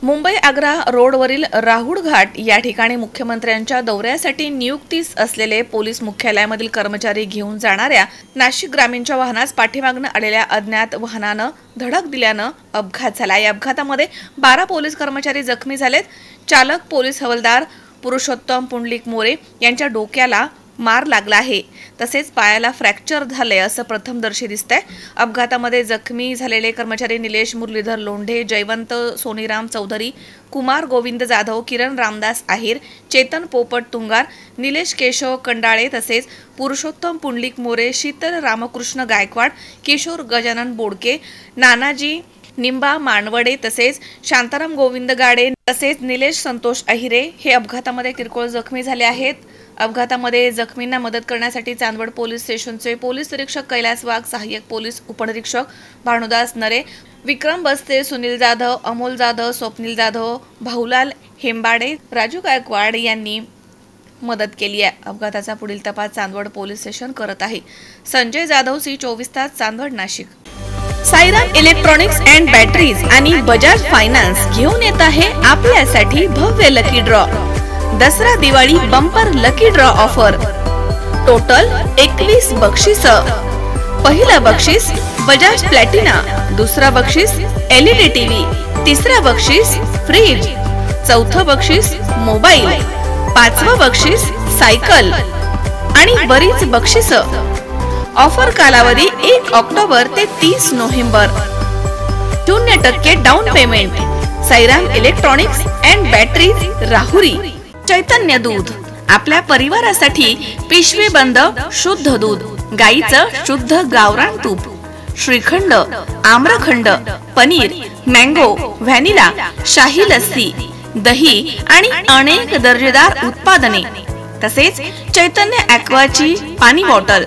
मुंबई आग्रा रोडवरील राहुळ घाट या ठिकाणी मुख्यमंत्र्यांच्या दौऱ्यासाठी नियुक्तीस असलेले पोलीस मुख्यालयामधील कर्मचारी घेऊन जाणाऱ्या नाशिक ग्रामीणच्या वाहनास पाठीमागून आलेल्या अज्ञात वाहनानं धडक दिल्यानं अपघात झाला। या अपघातामध्ये 12 पोलीस कर्मचारी जखमी झालेत। चालक पोलीस हवालदार पुरुषोत्तम पुंडलिक मोरे यांच्या डोक्याला मार लागला आहे, तसेच पायाला फ्रॅक्चर झाले असं प्रथमदर्शी दिसतंय। अपघातामध्ये जखमी झालेले कर्मचारी निलेश मुरलीधर लोंढे, जयवंत सोनीराम चौधरी, कुमार गोविंद जाधव, किरण रामदास आहिर, चेतन पोपट तुंगार, निलेश केशव कंडाळे तसेच पुरुषोत्तम पुंडलिक मोरे, शीतल रामकृष्ण गायकवाड, किशोर गजानन बोडके, नानाजी निंबा मानवडे तसेच शांताराम गोविंद गाडे तसेच निलेश संतोष अहिरे हे अपघातामध्ये किरकोळ जखमी झाले आहेत। अपघातामध्ये जखमींना मदत करण्यासाठी चांदवड पोलीस स्टेशनचे पोलीस निरीक्षक कैलास वाघ, सहाय्यक पोलीस उपनिरीक्षक भानुदास नरे, विक्रम बस्ते, सुनील जाधव, अमोल जाधव, स्वप्नील जाधव, भाऊलाल हेंबाडे, राजू गायकवाड यांनी मदत केली आहे। अपघाताचा पुढील तपास चांदवड पोलीस स्टेशन करत आहे। संजय जाधव, सी 24 तास, Chandwad, Nashik. Sairam electronics and batteries आणि बजाज फायनान्स घेऊन येत आहे आपल्यासाठी भव्य lucky draw. Dussehra Diwali bumper lucky draw offer. Total 21 बक्षीस। पहिला बक्षीस बजाज प्लॅटिना, दुसरा बक्षीस LED टीव्ही, तिसरा बक्षीस फ्रीज, चौथा बक्षीस मोबाईल, पाचवा बक्षीस सायकल आणि बरीच बक्षीस। ऑफर कालावधी 1 ऑक्टोबर ते 30 November. 0% down payment. Sairam electronics and batteries, Rahuri. Chaitanya दूध, आपल्या परिवारासाठी पिशवी बंद शुद्ध दूध, गाईचं शुद्ध गावरान तूप, श्रीखंड, आम्रखंड, पनीर, मँगो, व्हॅनिला, शाही लस्सी, दही आणि अनेक दर्जेदार उत्पादने, तसेच चैतन्य ॲक्वाची पाणी बॉटल।